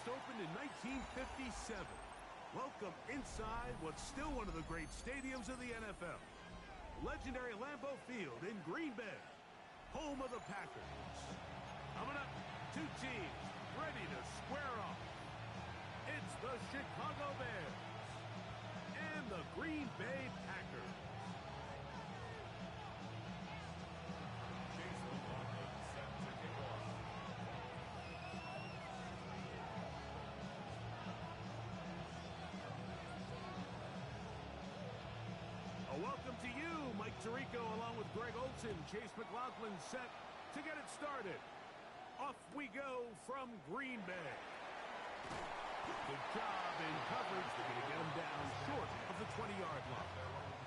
first opened in 1957. Welcome inside what's still one of the great stadiums of the NFL. Legendary Lambeau Field in Green Bay, home of the Packers. Coming up, two teams ready to square off. It's the Chicago Bears and the Green Bay Packers. Welcome to you, Mike Tirico, along with Greg Olson. Chase McLaughlin set to get it started. Off we go from Green Bay. Good job in coverage. They're going to get him down short of the 20-yard line.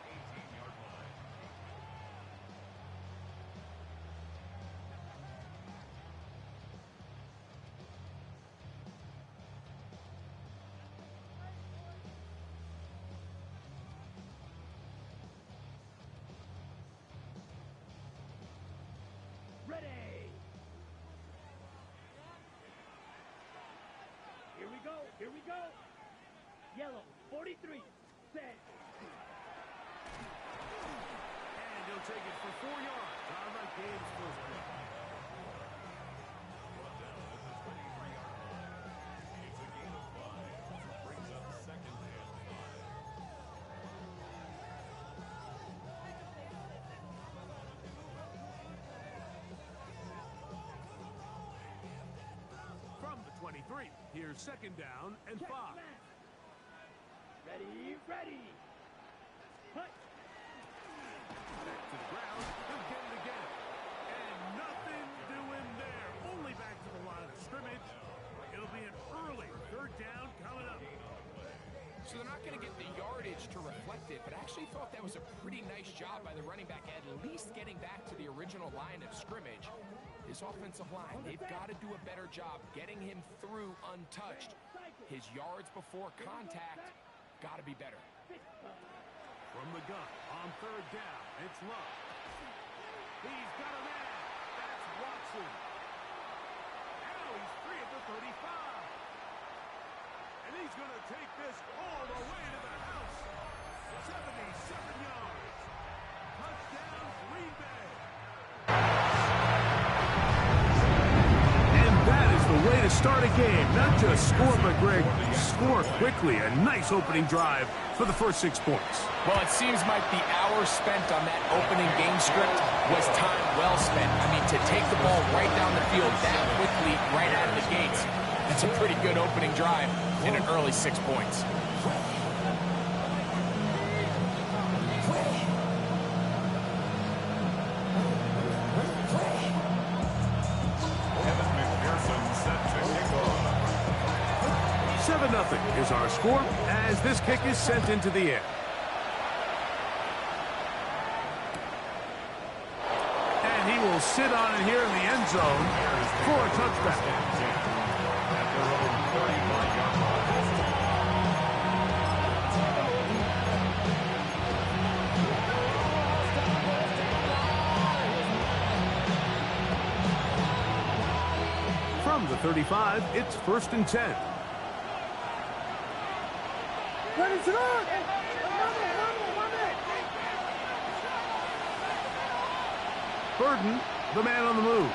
18-yard line. Ready! Here we go! Yellow, 43, set. And he'll take it for 4 yards on the game's first play. It's a gain of 5. Brings up second and 5. From the 23, here's second down and 5. Ready! Hut! Back to the ground, he'll get it again. And nothing doing there. Only back to the line of scrimmage. It'll be an early third down coming up. So they're not going to get the yardage to reflect it, but I actually thought that was a pretty nice job by the running back, at least getting back to the original line of scrimmage. His offensive line, they've got to do a better job getting him through untouched. His yards before contact got to be better. From the gun on third down, it's Love. He's got a man. That's Watson. Now he's free at the 35. And he's going to take this all the way to the house. 77 yards. Touchdown, Green Bay. And that is the way to start a game. Not just score, but, Greg, score quickly. A nice opening drive for the first 6 points. Well, it seems like the hour spent on that opening game script was time well spent. I mean, to take the ball right down the field that quickly, right out of the gates, that's a pretty good opening drive and an early 6 points. Kevin McPherson set to kick off. 7-0 is our score as this kick is sent into the air. And he will sit on it here in the end zone for a touchback. At their own 41-yard line. From the 35, it's 1st and 10. Burden, the man on the move.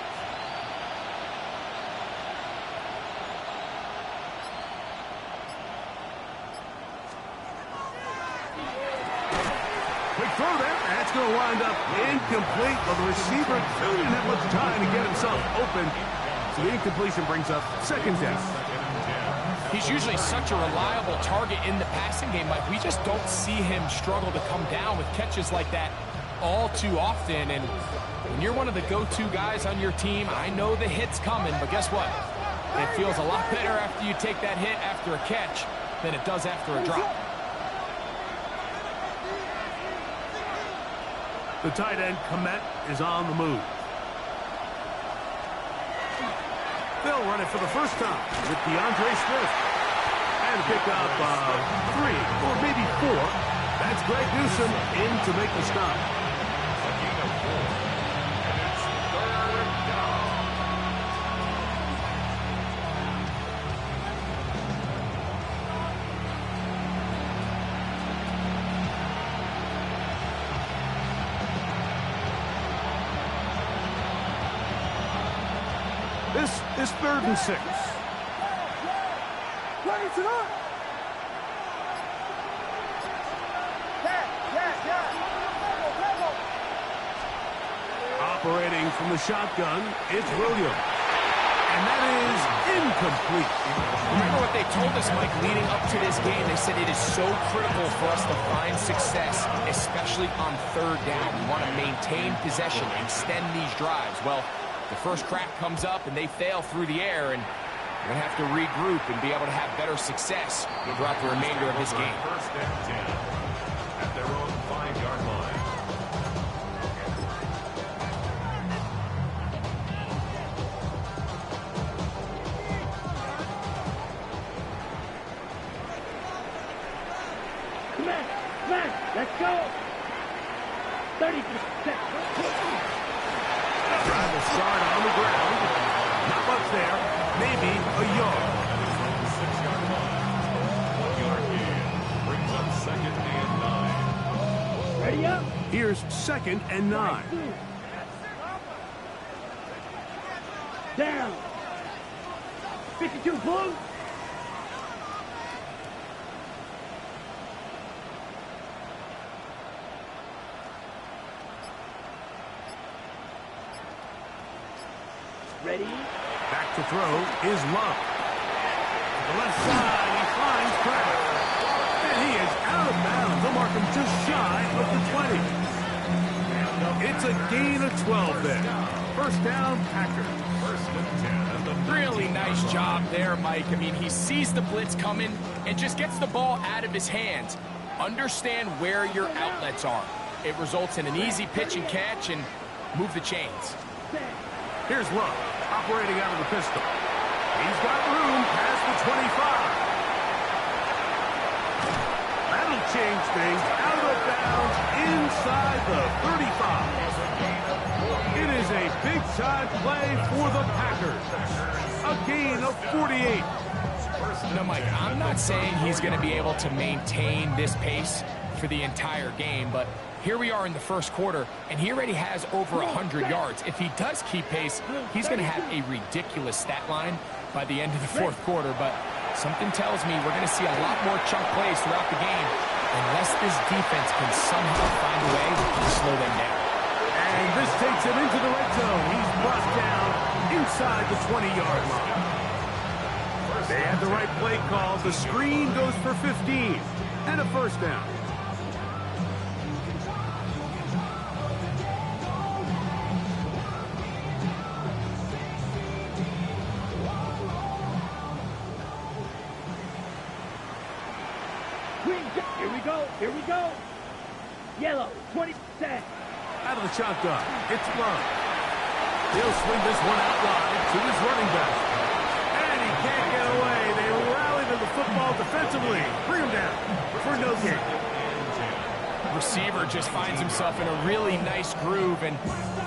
Quick throw there. That's going to wind up incomplete. But the receiver didn't have much time to get himself open. So the incompletion brings up 2nd down. He's usually such a reliable target in the passing game. Like, we just don't see him struggle to come down with catches like that all too often. And when you're one of the go-to guys on your team, I know the hit's coming, but guess what? It feels a lot better after you take that hit after a catch than it does after a drop. The tight end, Komet, is on the move. They'll run it for the first time with DeAndre Swift. And pick up 3 or maybe 4. That's Greg Newsome in to make the stop. A gain of 4. And it's 3rd down. This is 3rd and 6. Operating from the shotgun, it's Williams. And that is incomplete. Remember what they told us, Mike, leading up to this game. They said it is so critical for us to find success, especially on 3rd down. We want to maintain possession, extend these drives. Well, the first crack comes up, and they fail through the air, and we're going to have to regroup and be able to have better success throughout the remainder of this game. 1st and 10 at their own 5-yard line. Let's go. 30%. Drive will start on the ground. Not much there. Maybe a yard. 6-yard line. 1-yard gain. Brings up 2nd and 9. Ready up. Here's 2nd and 9. Down. 52 blue. Ready? Back to throw is Love. To the left side, he finds Pratt. And he is out of bounds. They'll mark him just shy of the 20. It's a gain of 12 there. 1st down, Packers. 1st and 10 at the Really nice job there, Mike. I mean, he sees the blitz coming and just gets the ball out of his hands. Understand where your outlets are. It results in an easy pitch and catch and move the chains. Here's Love, operating out of the pistol. He's got room past the 25. That'll change things. Out of bounds inside the 35. It is a big-time play for the Packers. A gain of 48. No, Mike, I'm not saying he's going to be able to maintain this pace for the entire game, but here we are in the 1st quarter, and he already has over 100 yards. If he does keep pace, he's going to have a ridiculous stat line by the end of the 4th quarter, but something tells me we're going to see a lot more chunk plays throughout the game unless this defense can somehow find a way to slow them down. And this takes him into the red zone. He's brought down inside the 20-yard line. They had the right play call. The screen goes for 15 and a 1st down. Here we go. Yellow, 20%. Out of the shotgun, it's Love. He'll swing this one out wide to his running back. And he can't get away. They rally to the football defensively. Bring him down for no gain. Receiver just finds himself in a really nice groove, and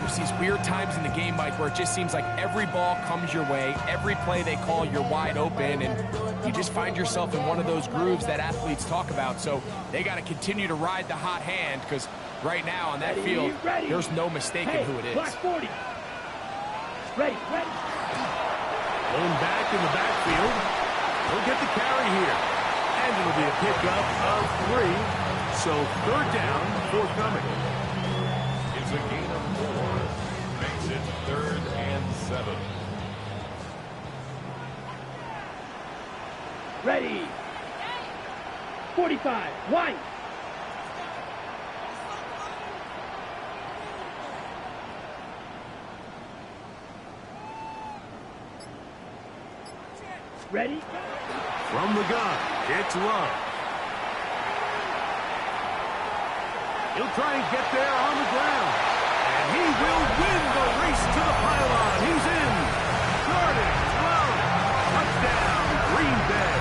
there's these weird times in the game, Mike, where it just seems like every ball comes your way, every play they call, you're wide open, and you just find yourself in one of those grooves that athletes talk about. So they got to continue to ride the hot hand, because right now on that field, there's no mistaking who it is. Black 40. Ready. Going back in the backfield. He'll get the carry here. And it'll be a pickup of 3. So 3rd down, forthcoming. It's a gain of 4. Makes it 3rd and 7. Ready. 45. White. Ready? From the gun, it's Love. He'll try and get there on the ground. And he will win the race to the pylon. He's in. Jordan Love. Touchdown, Green Bay.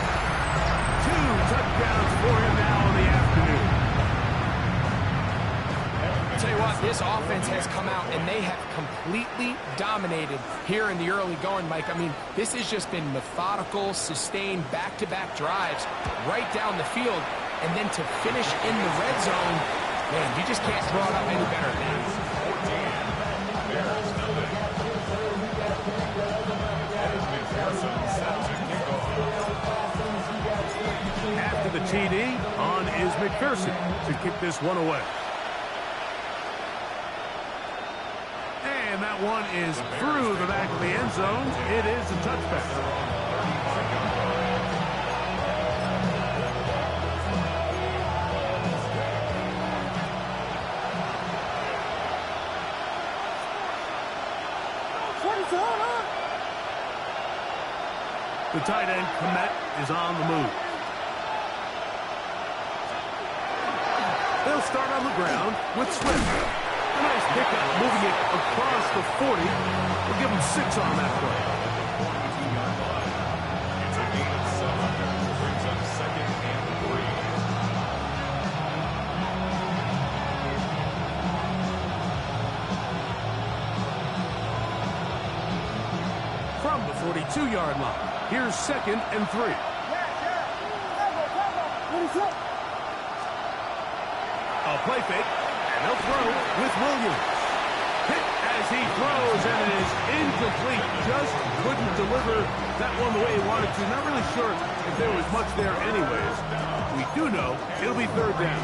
2 touchdowns for him now in the afternoon. I'll tell you what, this offense has come out and they have completely dominated here in the early going, Mike. I mean, this has just been methodical, sustained, back-to-back drives right down the field. And then to finish in the red zone, man, you just can't throw it up any better than that. TD. On is McPherson to kick this one away. And that one is through the back of the end zone. It is a touchback. The tight end, Komet, is on the move. They'll start on the ground with Swift. A nice pickup, moving it across the 40. We'll give him 6 on that play. It's a gain of 7. Brings up 2nd and 3. From the 42-yard line. Here's 2nd and 3. A play fake, and they'll throw with Williams. Hit as he throws, and it is incomplete. Just couldn't deliver that one the way he wanted to. Not really sure if there was much there anyways. We do know it'll be 3rd down.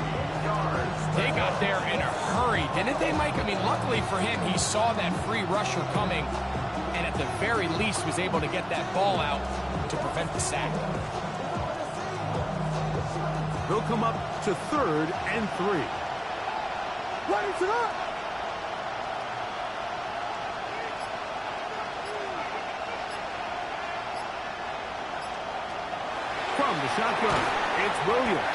They got there in a hurry, didn't they, Mike? I mean, luckily for him, he saw that free rusher coming, and at the very least was able to get that ball out to prevent the sack. They'll come up to 3rd and 3. Raise it up! From the shotgun, it's Williams.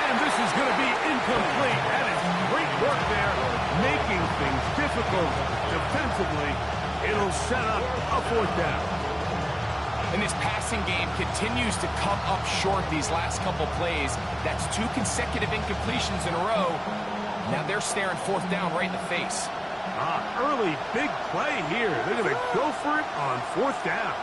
And this is going to be incomplete. That is great work there, making things difficult defensively. It'll set up a 4th down. And this passing game continues to come up short these last couple plays. That's 2 consecutive incompletions in a row. Now they're staring 4th down right in the face. Early big play here. They're going to go for it on 4th down.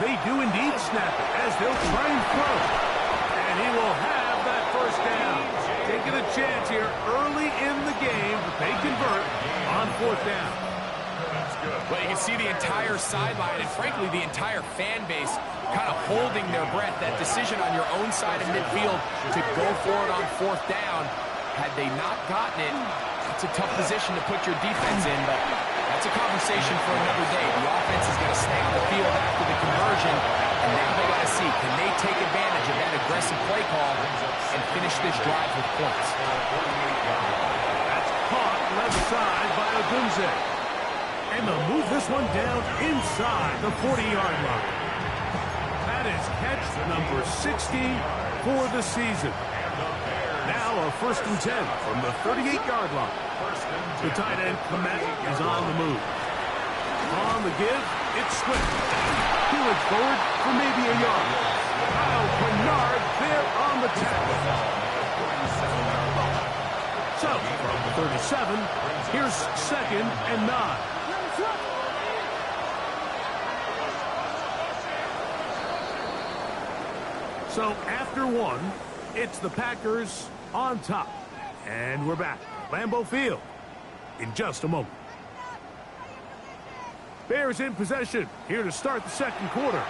They do indeed snap it as they'll try and throw. And he will have that 1st down. Taking a chance here early in the game, but they convert on 4th down. That's good. Well, you can see the entire sideline and, frankly, the entire fan base kind of holding their breath. That decision on your own side of midfield to go for it on 4th down, had they not gotten it, it's a tough position to put your defense in, but that's a conversation for another day. The offense is going to stay on the field after the conversion, and now they got to see, can they take advantage of that aggressive play call and finish this drive with points? That's caught left side by Odunze. And they'll move this one down inside the 40-yard line. That is catch number 60 for the season. Now a 1st and 10 from the 38-yard line. The tight end, Komet, is on the move. On the give, it's Swift. Hewitt forward for maybe a yard. Kyle Kennard there on the tackle. So, from the 37, here's 2nd and 9. So, after 1, it's the Packers on top. And we're back. Lambeau Field in just a moment. Bears in possession here to start the 2nd quarter.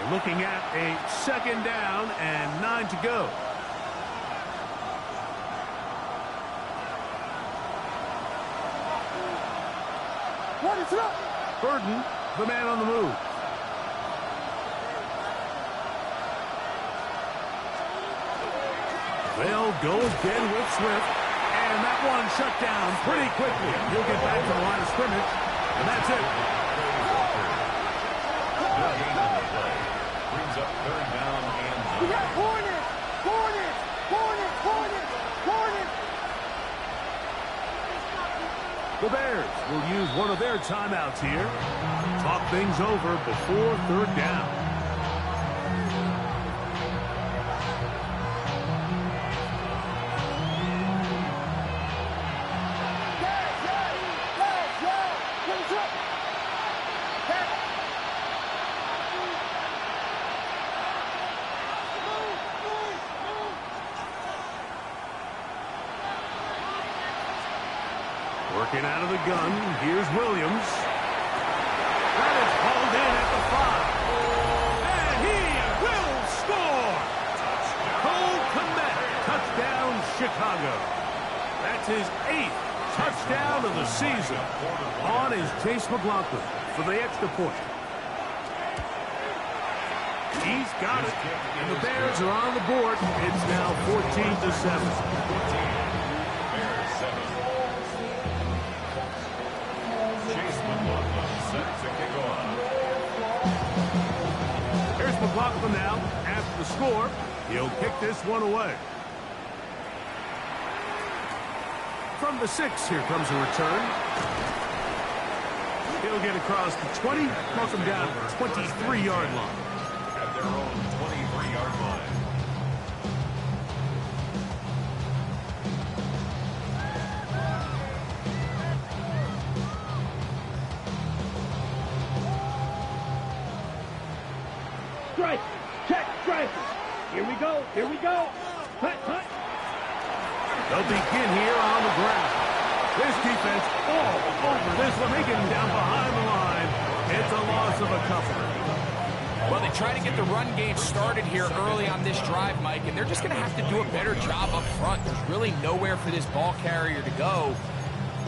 We're looking at a 2nd down and 9 to go. What is it up? Burden, the man on the move. They'll go again with Swift. And that one shut down pretty quickly. He'll get back to the line of scrimmage. And that's it. Brings up 3rd down and 9. We got Hornets! Hornets! Hornets! Hornets! Hornets! The Bears will use one of their timeouts here. Talk things over before 3rd down. Working out of the gun, here's Williams. That is hauled in at the 5. And he will score! Cole Kmet, touchdown Chicago. That's his 8th touchdown of the season. On is Chase McLaughlin for the extra point. He's got it, and the Bears are on the board. It's now 14-7. Bears 7. Chase McLaughlin set to kick off. Here's McLaughlin now. After the score, he'll kick this one away. From the 6, here comes a return. He'll get across the 20, knock him down to the 23-yard line. At their own 23-yard line. Strike. Check. Striker. Here we go. Here we go. Hut, hut. They'll begin here on the ground. This defense all over this one. They get him down behind the line. It's a loss of a couple. Well, they try to get the run game started here early on this drive, Mike, and they're just going to have to do a better job up front. There's really nowhere for this ball carrier to go.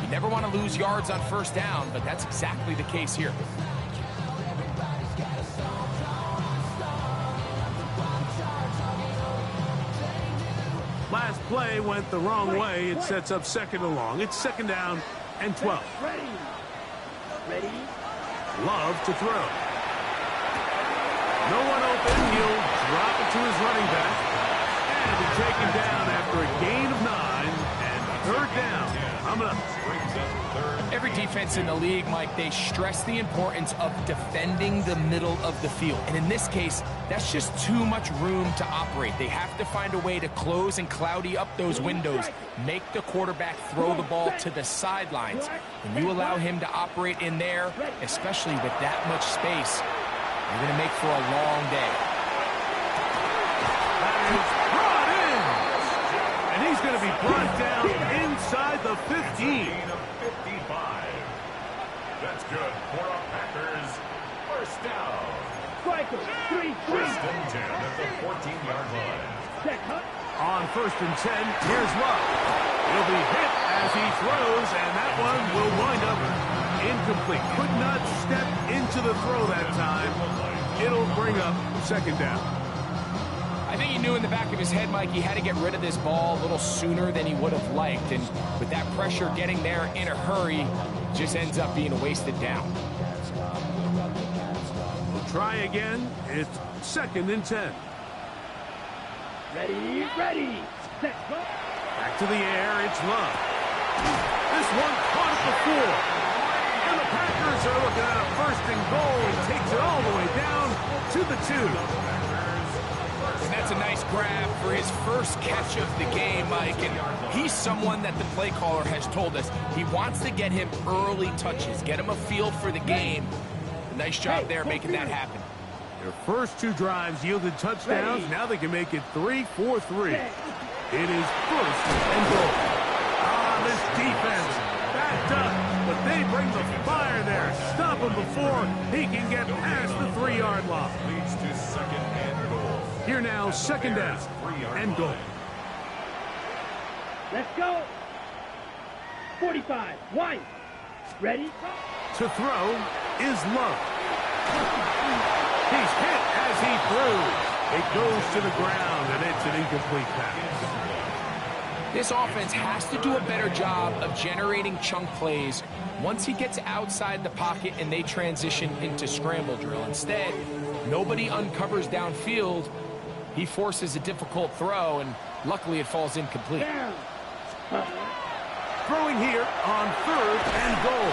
You never want to lose yards on first down, but that's exactly the case here. Last play went the wrong way. It sets up 2nd and long. It's 2nd down and 12. Ready. Ready. Love to throw. No one open. He'll drop it to his running back. And be taken down after a gain of 9 and 3rd down. Coming up. Every defense in the league, Mike, they stress the importance of defending the middle of the field. And in this case, that's just too much room to operate. They have to find a way to close and cloudy up those windows, make the quarterback throw the ball to the sidelines. When you allow him to operate in there, especially with that much space, you're going to make for a long day. That is brought in. And he's going to be brought down inside the 15. 55. That's good for a Packers first down. Striker. 3. First and 10 at the 14-yard line. Check. Hut. On 1st and 10, here's Love. He'll be hit as he throws, and that one will wind up incomplete. Could not step into the throw that time. It'll bring up 2nd down. I think he knew in the back of his head, Mike, he had to get rid of this ball a little sooner than he would have liked. And with that pressure getting there in a hurry, just ends up being a wasted down. We'll try again. It's 2nd and 10. Ready. Ready. Set. Go. Back to the air. It's Love. This one caught it before. And the Packers are looking at a 1st and goal. He takes it all the way down to the 2. And that's a nice grab for his first catch of the game, Mike. And he's someone that the play caller has told us he wants to get him early touches, get him a feel for the game. Nice job there making that happen. Their first 2 drives yielded touchdowns. Now they can make it 3-4-3. It is 1st and goal. This defense backed up, but they bring the fire there. Stop him before he can get past the 3-yard line. Leads to 2nd and goal. Here now, 2nd down and goal. Let's go. 45. Wide. Ready. To throw is Love. He's hit as he throws. It goes to the ground, and it's an incomplete pass. This offense has to do a better job of generating chunk plays once he gets outside the pocket and they transition into scramble drill. Instead, nobody uncovers downfield. He forces a difficult throw, and luckily it falls incomplete. Down. Throwing here on 3rd and goal.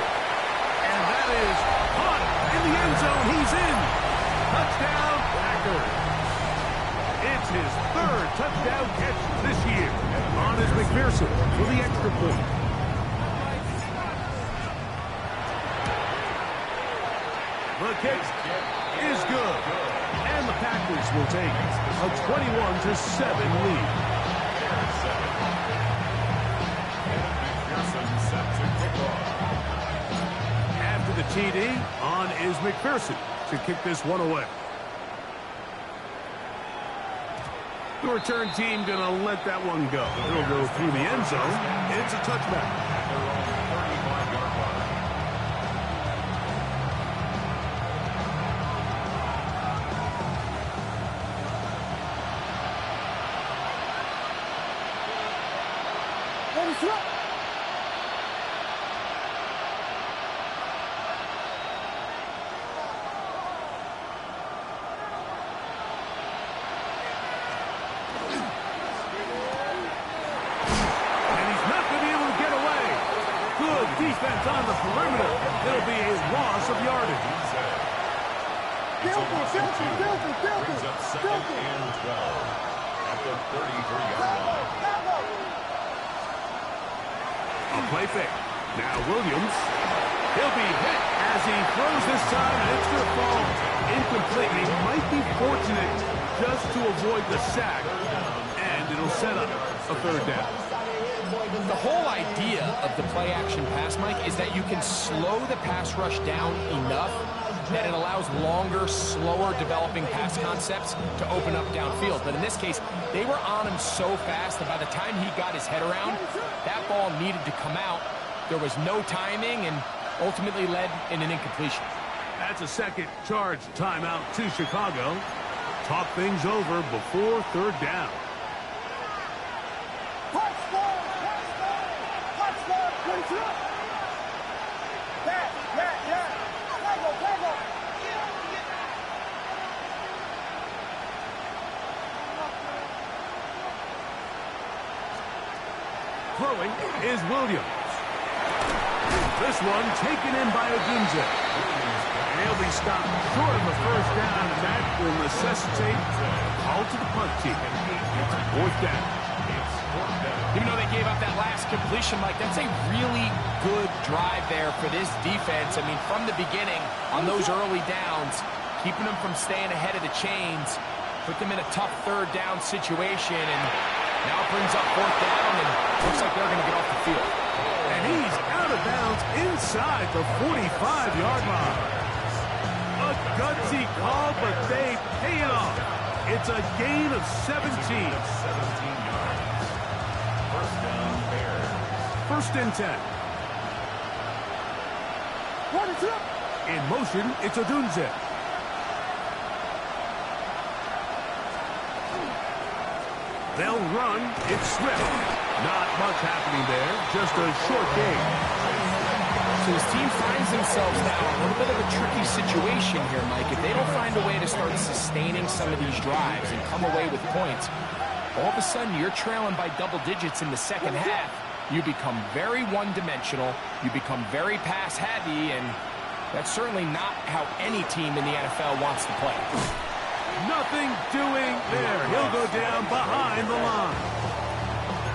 And that is caught in the end zone. He's in. Touchdown, Packers. It's his 3rd touchdown catch this year. On is McPherson for the extra point. The kick is good. And the Packers will take a 21-7 lead. McPherson set to kick off. After the TD. On is McPherson to kick this one away. The return team going to let that one go. It'll go through the end zone. It's a touchback. Defense on the perimeter. It'll be a loss of yardage. Brings up second and 12 at the 33-yard line. A play fake. Now Williams. He'll be hit as he throws this time, and it's going to fall incomplete. He might be fortunate just to avoid the sack, and it'll set up a third down. The whole idea of the play-action pass, Mike, is that you can slow the pass rush down enough that it allows longer, slower developing pass concepts to open up downfield. But in this case, they were on him so fast that by the time he got his head around, that ball needed to come out. There was no timing and ultimately led in an incompletion. That's a second charge timeout to Chicago. Talk things over before third down. Throwing is Williams. This one taken in by Odunze. And he'll be stopped short of the first down, and that will necessitate a call to the punt team. It's fourth down. Even though they gave up that last completion, Mike, that's a really good drive there for this defense. I mean, from the beginning, on those early downs, keeping them from staying ahead of the chains, put them in a tough third down situation, and now it brings up fourth down, and looks like they're going to get off the field. And he's out of bounds inside the 45-yard line. A gutsy call, but they pay it off. It's a gain of 17. First down, Bears. First and 10. In motion, it's Odunze. They'll run. It's Swift. Not much happening there. Just a short game. So his team finds themselves now in a little bit of a tricky situation here, Mike. If they don't find a way to start sustaining some of these drives and come away with points, all of a sudden you're trailing by double digits in the second half. You become very one-dimensional. You become very pass-heavy, and that's certainly not how any team in the NFL wants to play. Nothing doing there. He'll go down behind the line.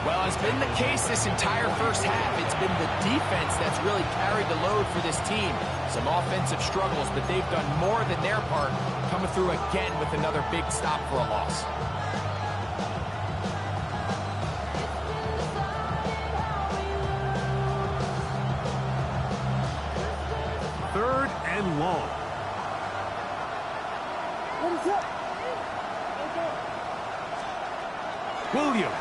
Well, it's been the case this entire first half. It's been the defense that's really carried the load for this team. Some offensive struggles, but they've done more than their part, coming through again with another big stop for a loss. Third and long. Williams.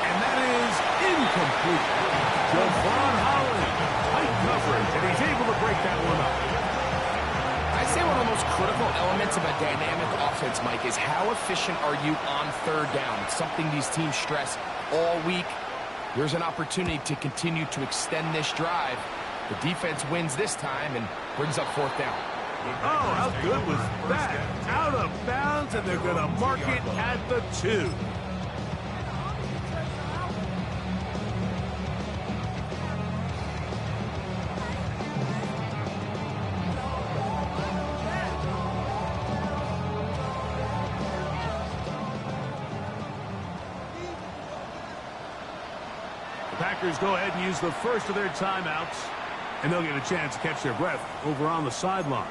And that is incomplete. Javon Holland. Tight coverage, and he's able to break that one up. I'd say one of the most critical elements of a dynamic offense, Mike, is how efficient are you on third down? It's something these teams stress all week. Here's an opportunity to continue to extend this drive. The defense wins this time and brings up fourth down. Oh, how good was that? Out of bounds, and they're going to mark it at the 2. The Packers go ahead and use the first of their timeouts, and they'll get a chance to catch their breath over on the sideline.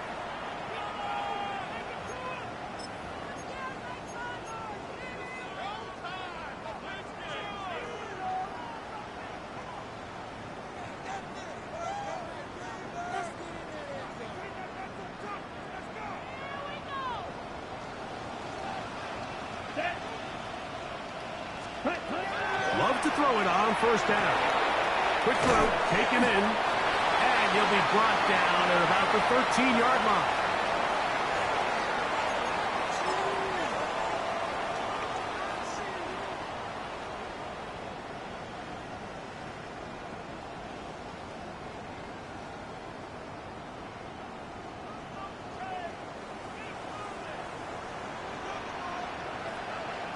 throw it on first down. Quick throw, taken in, and he'll be brought down at about the 13-yard line.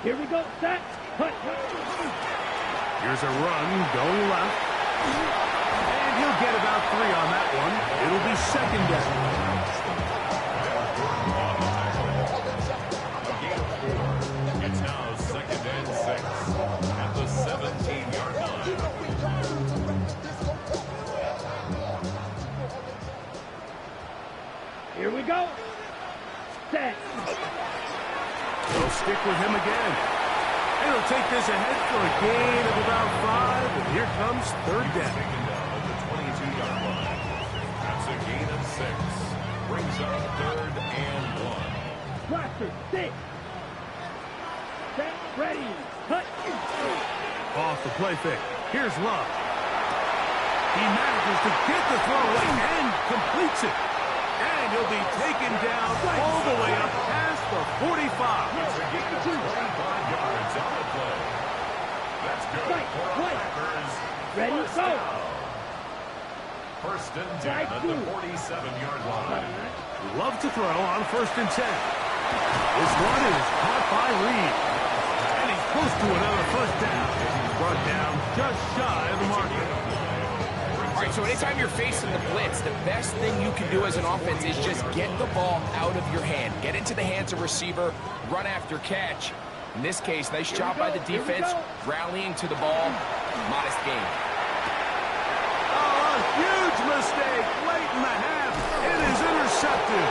Here we go, set, cut. Here's a run going left. And he'll get about 3 on that one. It'll be second down. It's now second and 6 at the 17-yard line. Here we go, set. They'll stick with him again. And he'll take this ahead for a gain of about 5. And here comes third down. Taken down at the 22-yard line. That's a gain of 6. Brings up third and 1. Blaster, 6. Set, ready, cut. Off the play fake. Here's Love. He manages to get the throw away and completes it. And he'll be taken down all the way up past the 45. It's a gain of 25 yards on the play. That's good. Packers Ready, first go. down. First and 10 at the 47-yard line. Love to throw on first and 10. This one is caught by Reed. And he's close to another first down. He's brought down just shy of the marker. All right, so anytime you're facing the blitz, the best thing you can do as an offense is just get the ball out of your hand. Get into the hands of receiver, run after catch. In this case, nice job by the defense, rallying to the ball. Modest gain. Oh, a huge mistake late in the half. It is intercepted.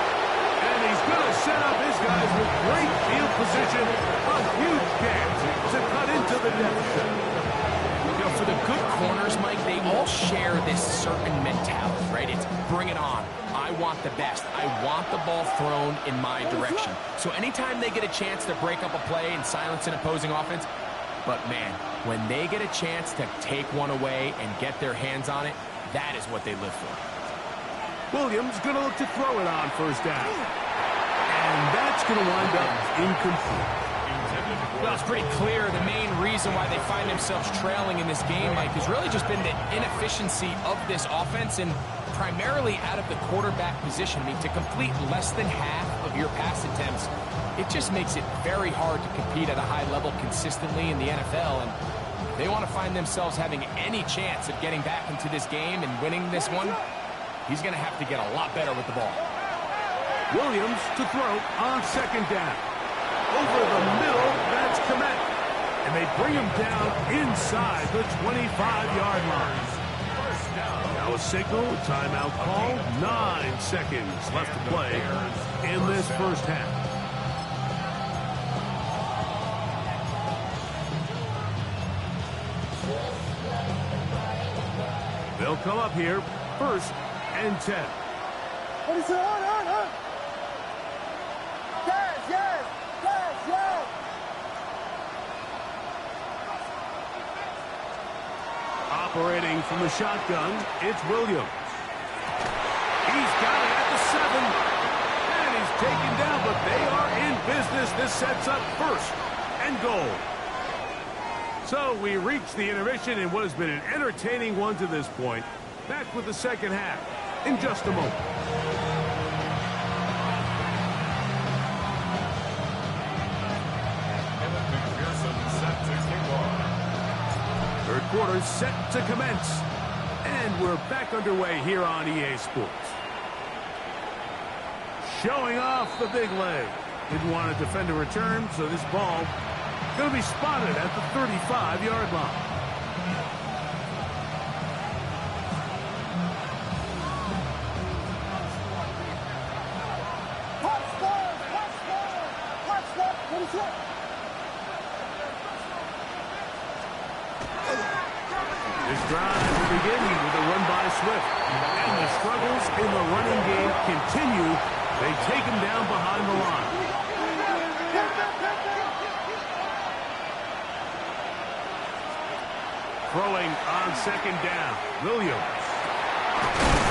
And he's going to set up his guys with great field position. A huge chance to cut into the deficit. You know, for the good corners, Mike, they all share this certain mentality, right? It's bring it on. I want the best. I want the ball thrown in my direction. So anytime they get a chance to break up a play and silence an opposing offense, but man, when they get a chance to take one away and get their hands on it, that is what they live for. Williams going to look to throw it on first down. And that's going to wind up incomplete. Well, it's pretty clear the main reason why they find themselves trailing in this game, Mike, has really just been the inefficiency of this offense and primarily out of the quarterback position. I mean, to complete less than half of your pass attempts, it just makes it very hard to compete at a high level consistently in the NFL. And if they want to find themselves having any chance of getting back into this game and winning this one, he's going to have to get a lot better with the ball. Williams to throw on second down. Over the middle, that's Kmet. And they bring him down inside the 25-yard line. Now a signal, timeout call. 9 seconds left to play in this first half. They'll come up here, first and 10. What is it? On. Yes. Operating from the shotgun, it's Williams. He's got it at the 7. And he's taken down, but they are in business. This sets up first and goal. So we reach the intermission in what has been an entertaining one to this point. Back with the second half in just a moment. Third quarter set to commence. And we're back underway here on EA Sports. Showing off the big leg. Didn't want to defend a return, so this ball going to be spotted at the 35-yard line. This drive will begin with a run by Swift. And the struggles in the running game continue. They take him down behind the line. Throwing on second down. Williams.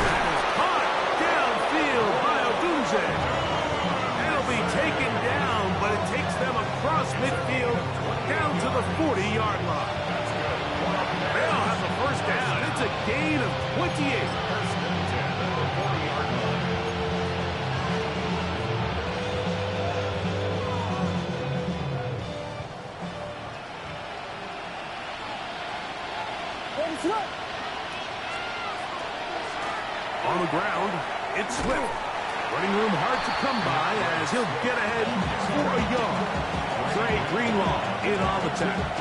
That is caught downfield by Odunze. That'll be taken down, but it takes them across midfield down to the 40-yard line. They'll have the first down. It's a gain of 28. On the ground, it's Swift. Running room hard to come by as he'll get ahead for a yard. Trey Greenlaw in on the tackle.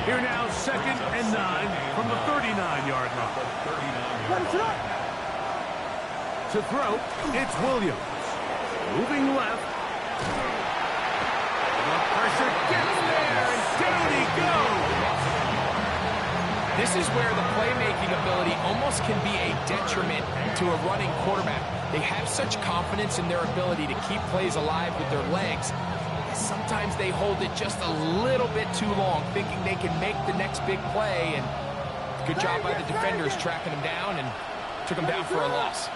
Here now, 2nd and 9 from the 39-yard line. To throw, it's Williams. Moving left. The pressure gets there, and down he goes. This is where the playmaking ability almost can be a detriment to a running quarterback. They have such confidence in their ability to keep plays alive with their legs. Sometimes they hold it just a little bit too long, thinking they can make the next big play. And good job by the defenders tracking him down and took him down for a loss.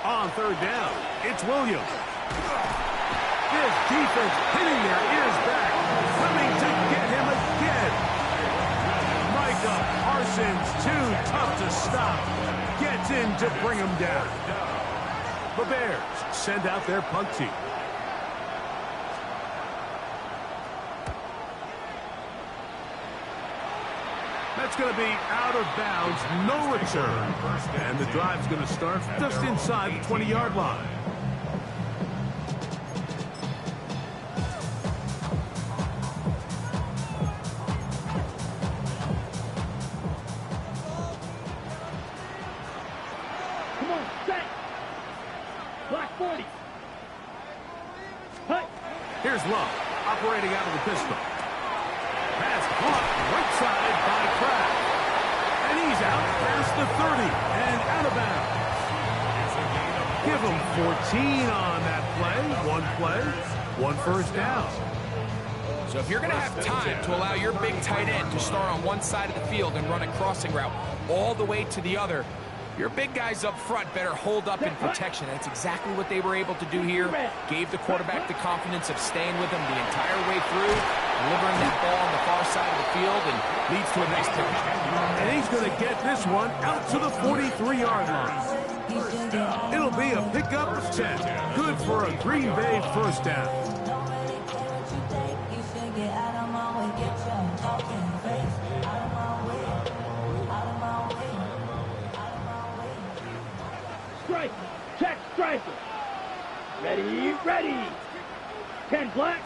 On 3rd down, it's Williams. This defense hitting their ears back, coming to get him again. Micah Parsons, too tough to stop, gets in to bring him down. The Bears send out their punt team. That's going to be out of bounds, no return. And the drive's going to start just inside the 20-yard line. Here's Love, operating out of the pistol. Pass caught right side by Kraft. And he's out past the 30 and out of bounds. Give him 14 on that play. One first down. So if you're going to have time to allow your big tight end to start on one side of the field and run a crossing route all the way to the other, your big guys up front better hold up in protection. That's exactly what they were able to do here. Gave the quarterback the confidence of staying with him the entire way through, delivering that ball on the far side of the field, and leads to a nice touchdown. And he's going to get this one out to the 43-yard line. It'll be a pickup of 10. Good for a Green Bay first down. Striker, check striker. Ready, ready. 10 black.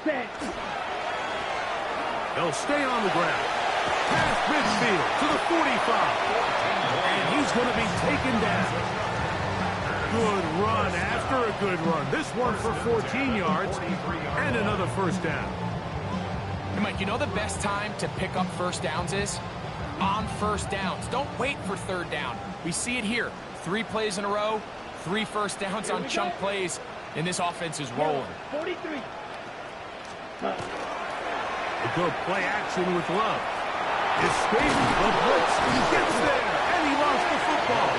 Set. They'll stay on the ground. Past midfield to the 45. And he's going to be taken down. Good run after a good run. This one for 14 yards and another first down. Hey, Mike, you know the best time to pick up first downs is? On first downs. Don't wait for 3rd down. We see it here. 3 plays in a row, 3 first downs on chunk plays, and this offense is rolling. 43. A good play action with Love. Escapes the blitz. He gets there, and he lost the football.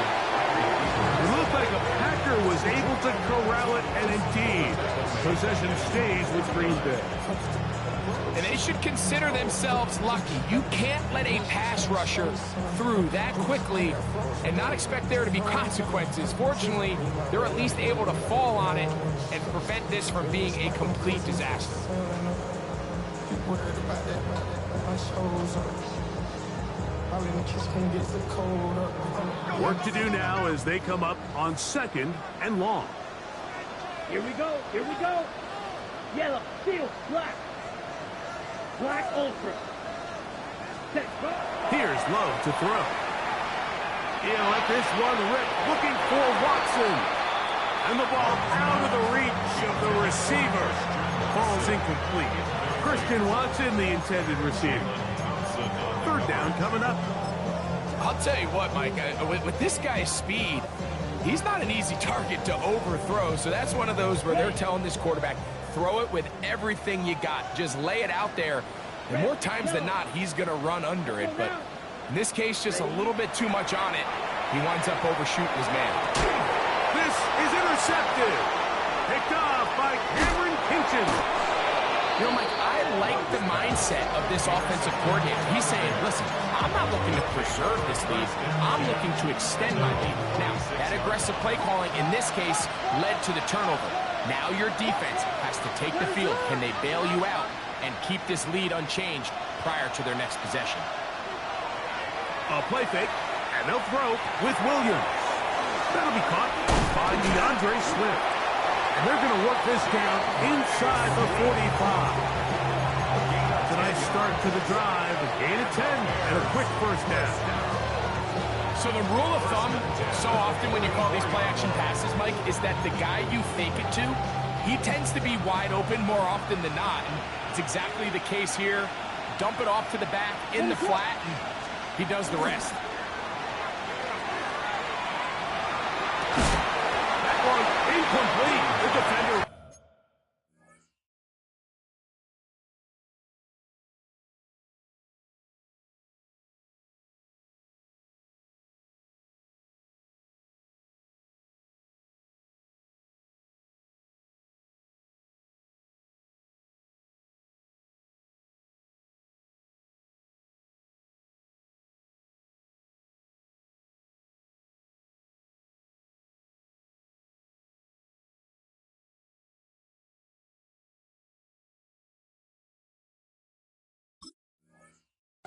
It looked like a Packer was able to corral it, and indeed, possession stays with Green Bay. And they should consider themselves lucky. You can't let a pass rusher through that quickly and not expect there to be consequences. Fortunately, they're at least able to fall on it and prevent this from being a complete disaster. Work to do now as they come up on 2nd and long. Here we go, here we go. Yellow, steel, black. Black ultra. Set, go. Here's Love to throw. He'll let this one rip, looking for Watson. And the ball out of the reach of the receiver. Falls incomplete. Christian Watson, the intended receiver. 3rd down coming up. I'll tell you what, Mike, with this guy's speed, he's not an easy target to overthrow. So that's one of those where they're telling this quarterback, throw it with everything you got. Just lay it out there. And more times than not, he's going to run under it. But in this case, just a little bit too much on it. He winds up overshooting his man. This is intercepted. Picked off by Cameron Kinchen. You know, Mike, I like the mindset of this offensive coordinator. He's saying, listen, I'm not looking to preserve this lead. I'm looking to extend my lead. Now, that aggressive play calling in this case led to the turnover. Now your defense has to take the field. Can they bail you out and keep this lead unchanged prior to their next possession? A play fake, and they'll throw with Williams. That'll be caught by DeAndre Swift. And they're going to work this down inside the 45. It's a nice start to the drive. A gain of 10 and a quick first down. So the rule of thumb, so often when you call these play-action passes, Mike, is that the guy you fake it to, he tends to be wide open more often than not. And it's exactly the case here. Dump it off to the back in the flat, and he does the rest. That one incomplete. The defender.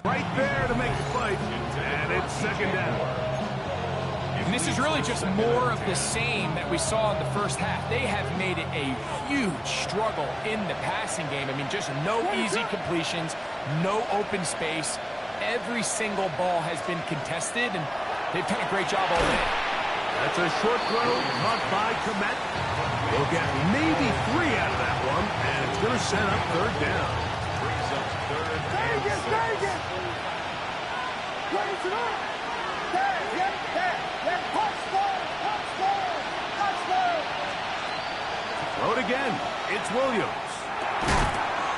Right there to make the fight, and it's second down. And this is really just more of the same that we saw in the first half. They have made it a huge struggle in the passing game. I mean, just no easy completions, no open space. Every single ball has been contested, and they've done a great job all day. That's a short throw caught by Komet. We'll get maybe 3 out of that one, and it's going to set up third down. Brings up third and 6. Throw it again. It's Williams.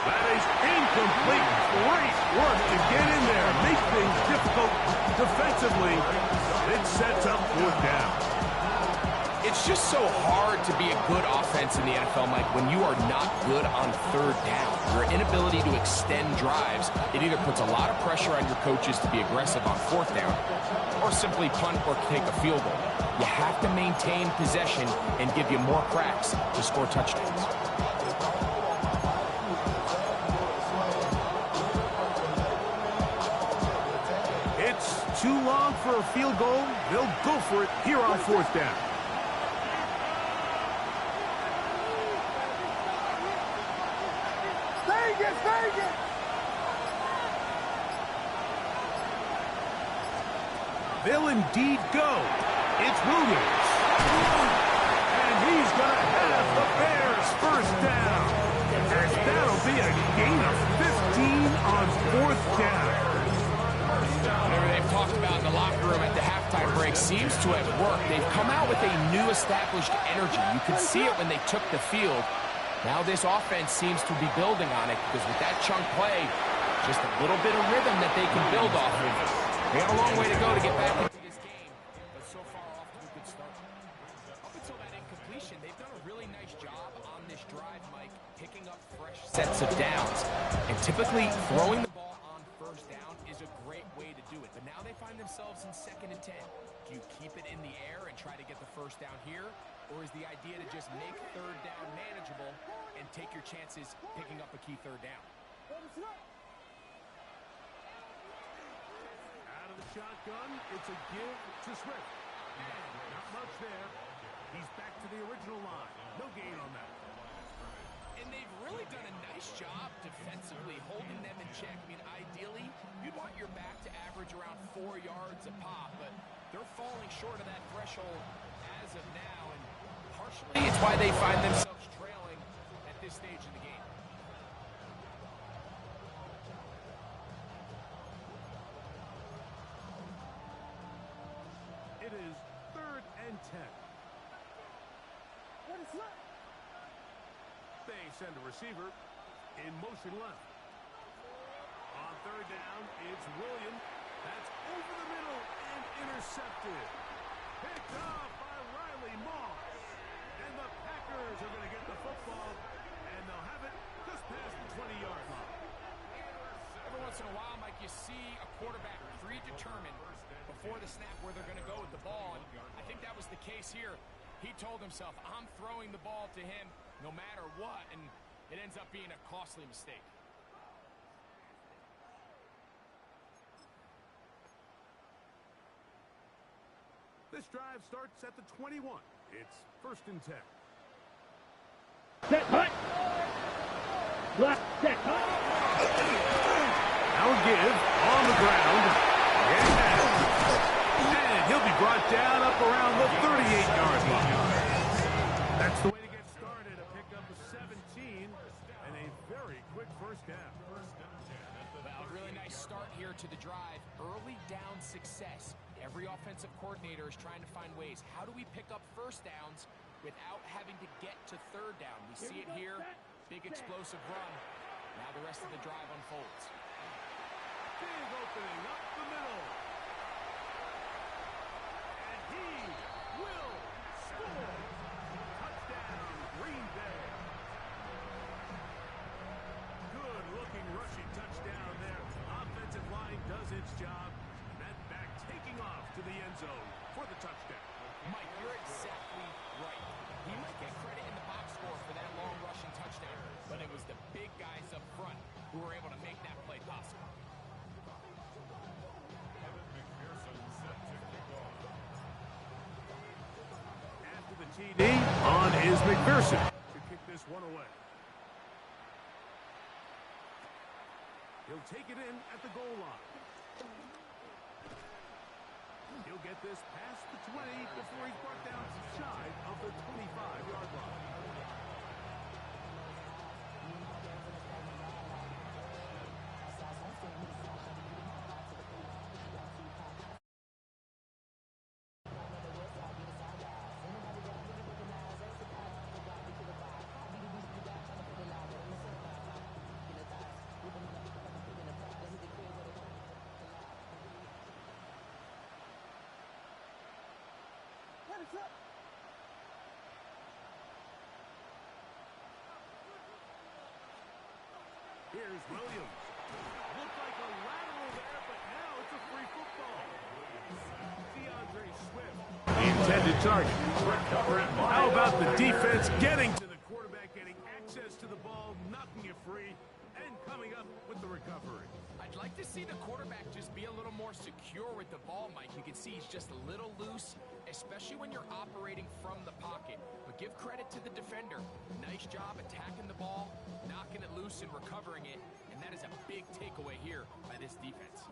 That is incomplete. Great work to get in there. Make things difficult defensively. It sets up fourth down. It's just so hard to be a good offense in the NFL, Mike, when you are not good on third down. Your inability to extend drives, it either puts a lot of pressure on your coaches to be aggressive on fourth down or simply punt or take a field goal. You have to maintain possession and give you more cracks to score touchdowns. It's too long for a field goal. They'll go for it here on fourth down. They'll indeed go. It's Williams. And he's going to have the Bears first down. And that'll be a gain of 15 on fourth down. Whatever they've talked about in the locker room at the halftime break seems to have worked. They've come out with a new established energy. You could see it when they took the field. Now this offense seems to be building on it because with that chunk play, just a little bit of rhythm that they can build off of. They got a long way to go to get back into this game, but so far off to a good start. Up until that incompletion, they've done a really nice job on this drive, Mike, picking up fresh sets of downs. And typically, throwing the ball on first down is a great way to do it. But now they find themselves in 2nd and 10. Do you keep it in the air and try to get the first down here? Or is the idea to just make third down manageable and take your chances picking up a key third down? Out of the shotgun, it's a give to Swift. And not much there. He's back to the original line. No gain on that. And they've really done a nice job defensively, holding them in check. I mean, ideally, you'd want your back to average around 4 yards a pop, but they're falling short of that threshold as of now. And partially, it's why they find themselves trailing at this stage in the game. It is 3rd and 10. They send a receiver in motion left. On third down, it's Williams. That's over the middle and intercepted. Picked off by Riley Moss. And the Packers are going to get the football, and they'll have it just past the 20-yard line. Every once in a while, Mike, you see a quarterback predetermined before the snap where they're going to go with the ball, and I think that was the case here. He told himself, I'm throwing the ball to him no matter what, and it ends up being a costly mistake. This drive starts at the 21. It's 1st and 10. Set, hut. Left, set, hut. Now a give on the ground. And he'll be brought down up around the 38-yard line. That's the way to get started. A pickup of 17 and a very quick first down. Well, a really nice start here to the drive. Early down success. Every offensive coordinator is trying to find ways. How do we pick up first downs without having to get to third down? We see it here. Big explosive run. Now the rest of the drive unfolds. Big opening up the middle. And he will score. Touchdown, Green Bay. Good looking rushing touchdown there. Offensive line does its job. And that back taking off to the end zone for the touchdown. Mike, you're exactly right. He might get credit in the box score for that long rushing touchdown, but it was the big guys up front who were able to make that play possible. After the TD, on is McPherson to kick this one away. He'll take it in at the goal line. He'll get this past the 20 before he's brought down shy of the 25-yard line. Here's Williams. Looked like a lateral there, but now it's a free football. DeAndre Swift. The intended target. How about the defense getting to the quarterback, getting access to the ball, knocking it free, and coming up with the recovery. I'd like to see the quarterback just be a little more secure with the ball, Mike. You can see he's just a little loose, especially when you're operating from the pocket. But give credit to the defender. Nice job attacking the ball, knocking it loose and recovering it. And that is a big takeaway here by this defense.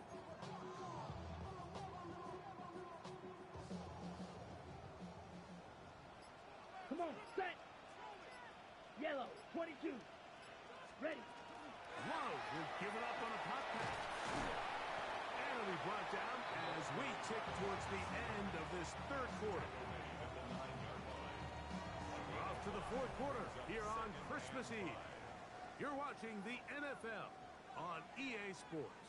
Come on, set. Yellow, 22. Ready. Whoa, we're giving up on a pop pass. And it'll be brought down as we tick towards the end of this third quarter. Off to the fourth quarter here on Christmas Eve. You're watching the NFL on EA Sports.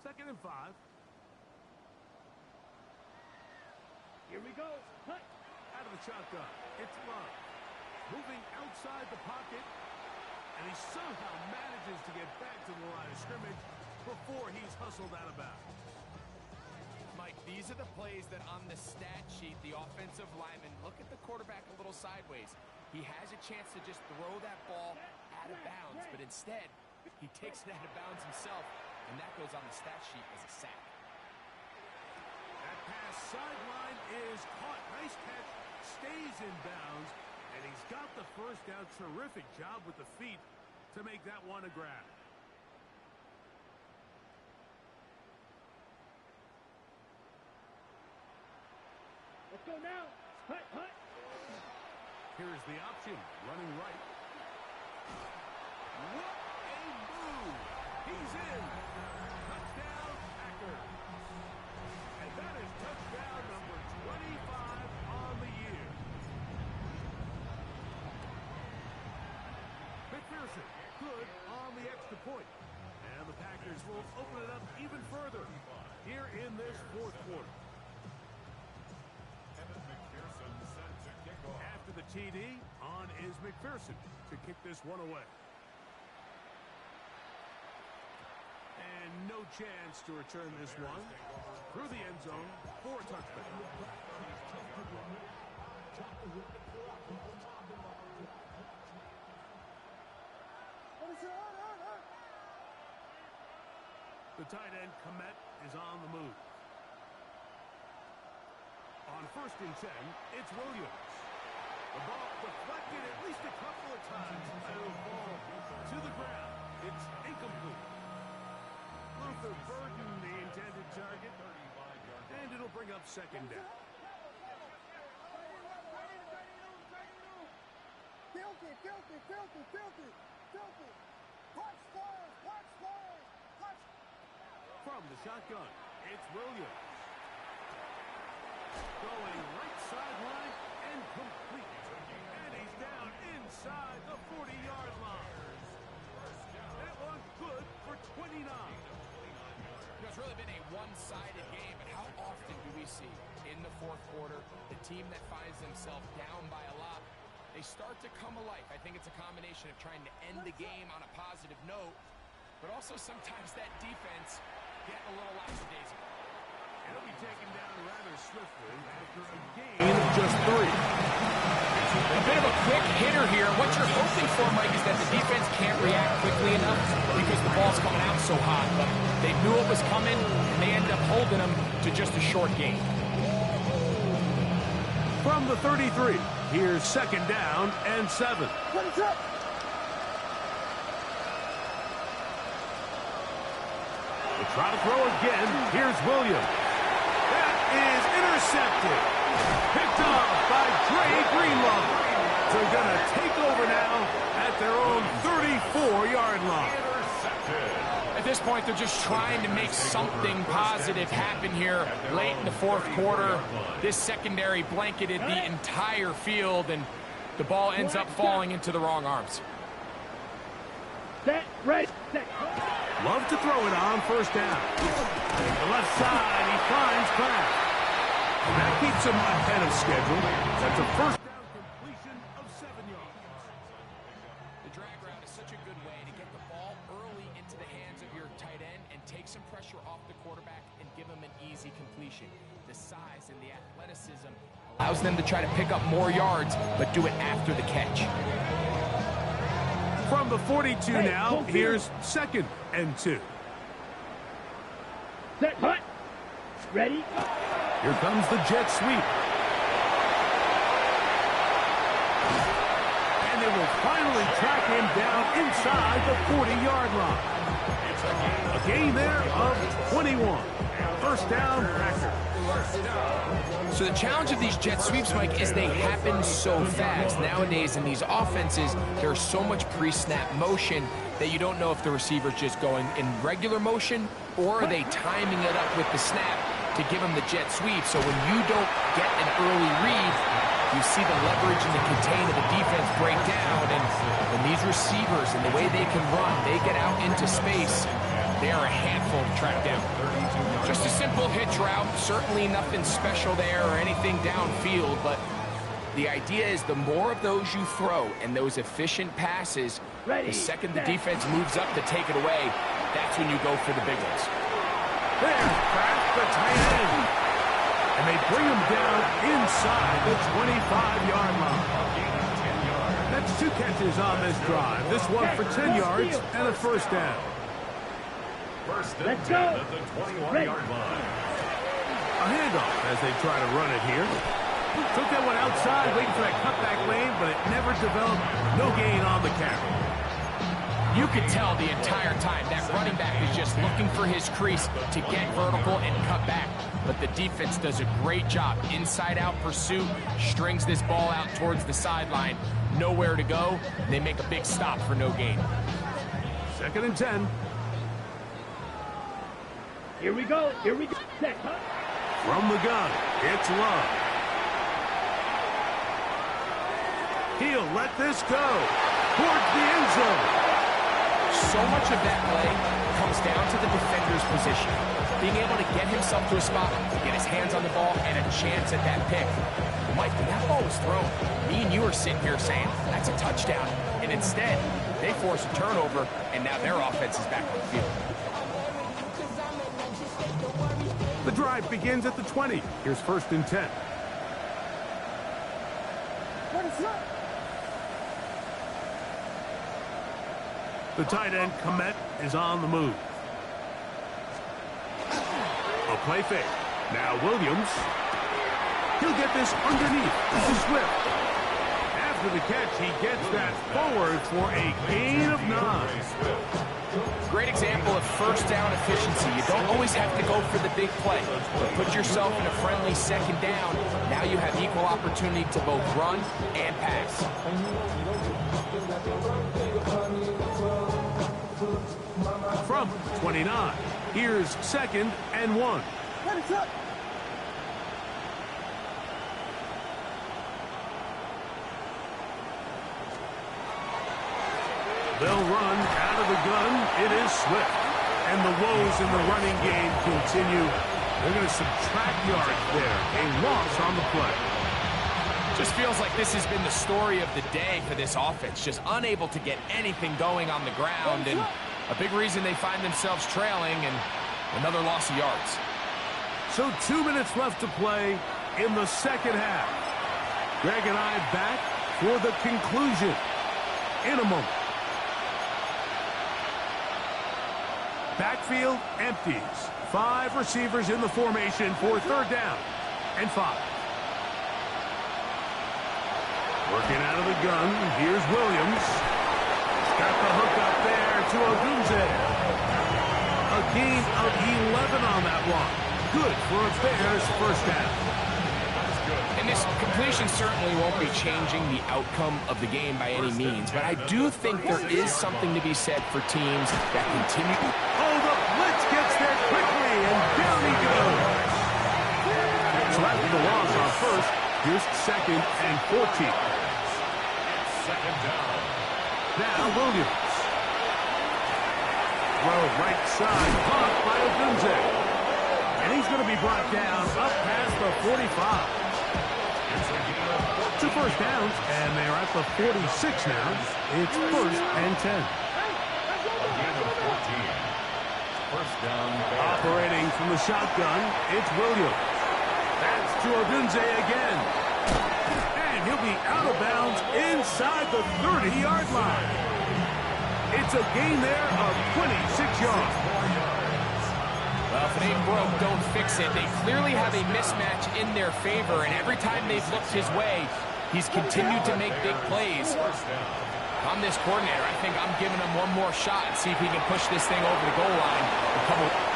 Second and 5. Here we go. Hut. Out of the shotgun. It's Love. Moving outside the pocket. And he somehow manages to get back to the line of scrimmage before he's hustled out of bounds. Mike, these are the plays that on the stat sheet, the offensive lineman look at the quarterback a little sideways. He has a chance to just throw that ball out of bounds, but instead, he takes it out of bounds himself. And that goes on the stat sheet as a sack. That pass sideline is caught. Nice catch. Stays in bounds. And he's got the first down. Terrific job with the feet to make that one a grab. go now. Hut, hut. Here's the option, running right. What a move! He's in. Touchdown, Packers. And that is touchdown number 25 on the year. McPherson, good on the extra point. And the Packers will open it up even further here in this fourth quarter. After the TD, on is McPherson to kick this one away. And no chance to return this one through the end zone for a touchback. The tight end, Komet, is on the move. On 1st and 10, it's Williams. The ball deflected at least a couple of times. It'll fall to the ground. It's incomplete. Luther Burden, the intended target, and it'll bring up 2nd down. Filthy. Watch stars. From the shotgun, it's Williams. Going right sideline and complete. And he's down inside the 40-yard line. That one good for 29. It's really been a one-sided game, but how often do we see in the fourth quarter the team that finds themselves down by a lot, they start to come alive. I think it's a combination of trying to end the game on a positive note, but also sometimes that defense getting a little lackadaisical. He'll be taken down rather swiftly after a gain of just 3. A bit of a quick hitter here. What you're hoping for, Mike, is that the defense can't react quickly enough because the ball's coming out so hot. But they knew it was coming, and they ended up holding them to just a short gain. From the 33, here's 2nd down and 7. What is up? They try to throw again. Here's Williams. That is intercepted. Picked off by Dre Greenlaw. They're going to take over now at their own 34-yard line. At this point, they're just trying to make something positive happen here late in the fourth quarter. This secondary blanketed the entire field, and the ball ends up falling into the wrong arms. Set, ready, set. Love to throw it on 1st down. The left side, he finds Kraft. And that keeps him ahead of schedule. That's a 1st down completion of 7 yards. The drag route is such a good way to get the ball early into the hands of your tight end and take some pressure off the quarterback and give him an easy completion. The size and the athleticism allows them to try to pick up more yards, but do it after the catch. From the 42 now, here's 2nd and 2. Set, hut. Ready. Here comes the jet sweep. And they will finally track him down inside the 40-yard line. A gain there of 21. 1st down, Packers. So the challenge of these jet sweeps, Mike, is they happen so fast. Nowadays in these offenses, there's so much pre-snap motion that you don't know if the receiver's just going in regular motion or are they timing it up with the snap to give them the jet sweep. So when you don't get an early read, you see the leverage and the contain of the defense break down. And when these receivers and the way they can run, they get out into space, they are a handful to track down. Just a simple hitch route, certainly nothing special there or anything downfield, but the idea is the more of those you throw and those efficient passes, the second the defense moves up to take it away, that's when you go for the big ones. There's Kraft, the tight end. And they bring him down inside the 25-yard line. That's 2 catches on this drive. This one for 10 yards and a 1st down. Let's go. At the 21-yard line. A handoff as they try to run it here. Took that one outside, waiting for that cutback lane, but it never developed. No gain on the carry. You could tell the entire time that running back is just looking for his crease to get vertical and cut back. But the defense does a great job. Inside-out pursuit, strings this ball out towards the sideline. Nowhere to go. They make a big stop for no gain. 2nd and 10. Here we go. Here we go. Set, huh? From the gun, it's Love. He'll let this go towards the end zone. So much of that play comes down to the defender's position. Being able to get himself to a spot, get his hands on the ball, and a chance at that pick. Mike, when that ball was thrown, me and you are sitting here saying, that's a touchdown. And instead, they force a turnover, and now their offense is back on the field. The drive begins at the 20. Here's 1st and 10. What is that? The tight end, Komet, is on the move. A play fake. Now Williams. He'll get this underneath to Swift. After the catch, he gets that forward for a gain of 9. Great example of first down efficiency. You don't always have to go for the big play, but put yourself in a friendly 2nd down. Now you have equal opportunity to both run and pass. From 29, here's 2nd and 1. What is that? They'll run out of the gun. It is Swift. And the woes in the running game continue. They're going to subtract yards there. A loss on the play. Just feels like this has been the story of the day for this offense. Just unable to get anything going on the ground. And a big reason they find themselves trailing, and another loss of yards. So 2 minutes left to play in the 2nd half. Greg and I back for the conclusion in a moment. Backfield empties. 5 receivers in the formation for 3rd down and 5. Working out of the gun, here's Williams. Got the hook up there to Odunze. A gain of 11 on that one. Good for a Bears 1st down. And this completion certainly won't be changing the outcome of the game by any means, but I do think there is something to be said for teams that continue. Oh, the blitz gets there quickly, and down he goes. So after the loss on 1st, here's 2nd and 14. 2nd down. Now Williams. Throw right side, caught by Odunze. And he's going to be brought down up past the 45. 2 first downs, and they are at the 46 now. It's 1st and 10. Gain of 14. 1st down. Operating from the shotgun, it's Williams. That's to Odunze again. And he'll be out of bounds inside the 30-yard line. It's a gain there of 26 yards. Well, if it ain't broke, don't fix it. They clearly have a mismatch in their favor, and every time they've looked his way, he's continued to make big plays. I'm this coordinator. I think I'm giving him one more shot and see if he can push this thing over the goal line.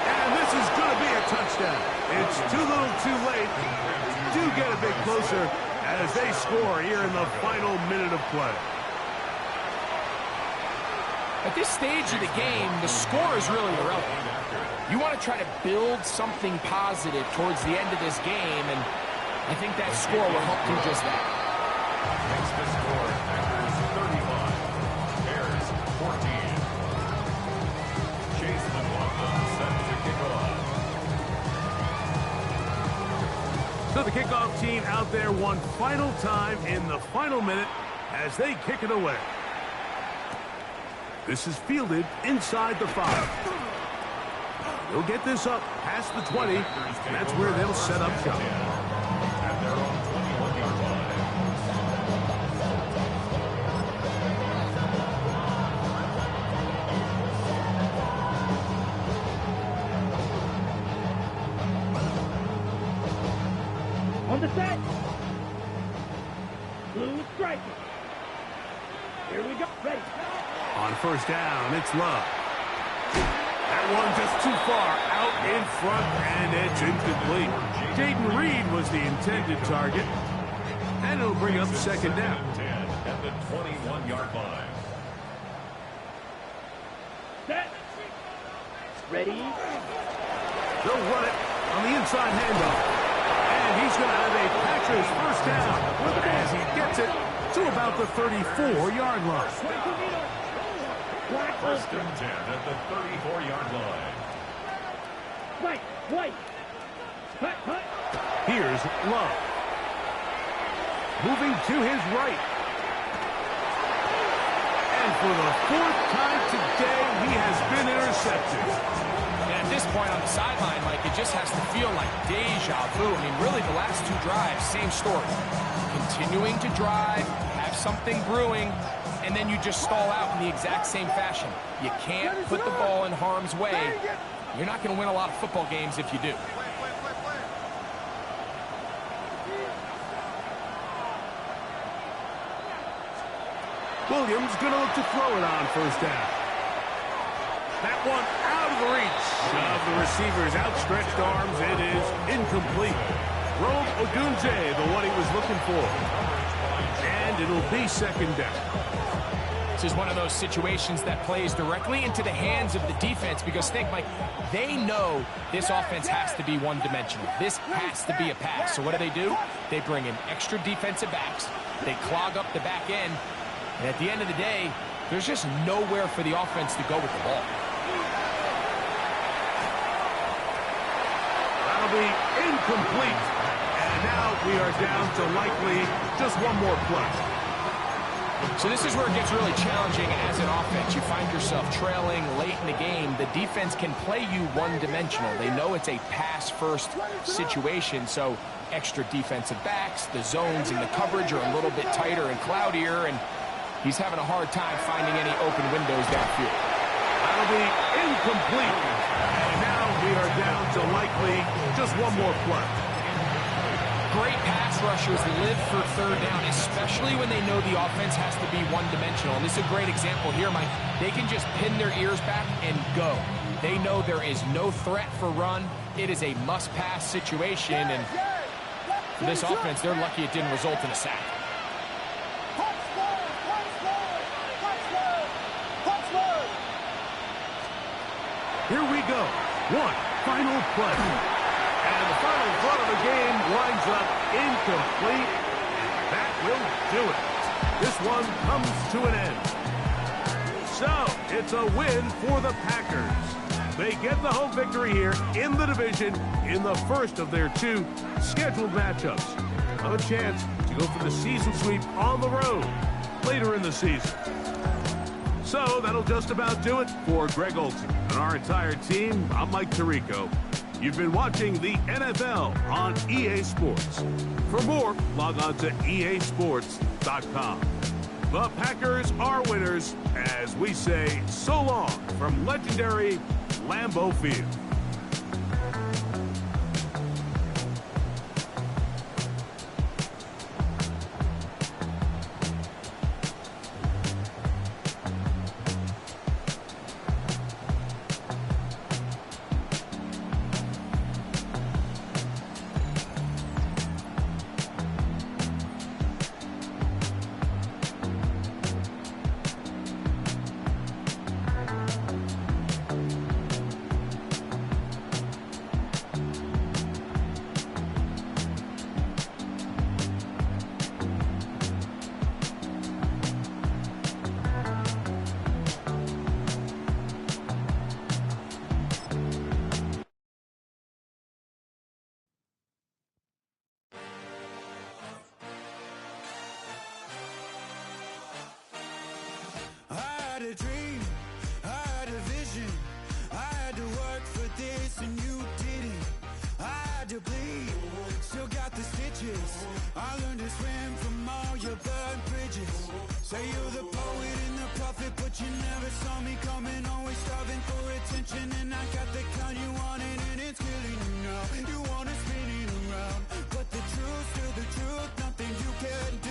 And this is going to be a touchdown. It's too little too late. Do get a bit closer as they score here in the final minute of play. At this stage of the game, the score is really irrelevant. You want to try to build something positive towards the end of this game, and I think that score will help do just that. Makes the score Packers 35, Bears 14. Chase McLaughlin set to kick off. So the kickoff team out there one final time in the final minute as they kick it away. This is fielded inside the 5. They'll get this up past the 20. That's where they'll set up shop. At their own 21-yard line. On the set. Blue striker. Here we go. Ready. On first down, it's Love. That one just too far out in front, and it's incomplete. Jaden Reed was the intended target, and it'll bring up second down. 10 at the 21-yard line. Set. Ready. They'll run it on the inside handoff. And he's going to have a Packers first down as he gets it to about the 34-yard line. First and 10 at the 34-yard line. Right. Cut. Here's Love. Moving to his right. And for the fourth time today, he has been intercepted. And at this point on the sideline, Mike, it just has to feel like deja vu. I mean, really, the last two drives, same story. Continuing to drive, have something brewing, and then you just stall out in the exact same fashion. You can't put the ball in harm's way. You're not going to win a lot of football games if you do. Williams going to look to throw it on first down. That one out of the reach of the receiver's outstretched arms. It is incomplete. Rome Odunze, the one he was looking for. And it'll be second down. This is one of those situations that plays directly into the hands of the defense because, think, Mike, they know this offense has to be one-dimensional. This has to be a pass. So what do? They bring in extra defensive backs. They clog up the back end. And at the end of the day, there's just nowhere for the offense to go with the ball. That'll be incomplete. And now we are down to likely just one more play. So this is where it gets really challenging as an offense. You find yourself trailing late in the game. The defense can play you one-dimensional. They know it's a pass-first situation, so extra defensive backs, the zones and the coverage are a little bit tighter and cloudier, and he's having a hard time finding any open windows downfield. That'll be incomplete. And now we are down to likely just one more play. Great pass rushers live for third down, especially when they know the offense has to be one-dimensional. And this is a great example here, Mike. They can just pin their ears back and go. They know there is no threat for run. It is a must-pass situation, and for this offense, they're lucky it didn't result in a sack. Here we go. One final play. And the final thought of the game winds up incomplete. And that will do it. This one comes to an end. So, it's a win for the Packers. They get the home victory here in the division in the first of their two scheduled matchups. Have a chance to go for the season sweep on the road later in the season. So that'll just about do it for Greg Olsen and our entire team. I'm Mike Tirico. You've been watching the NFL on EA Sports. For more, log on to easports.com. The Packers are winners as we say so long from legendary Lambeau Field. A dream, I had a vision, I had to work for this and you didn't. I had to bleed, still got the stitches. I learned to swim from all your burned bridges. Say you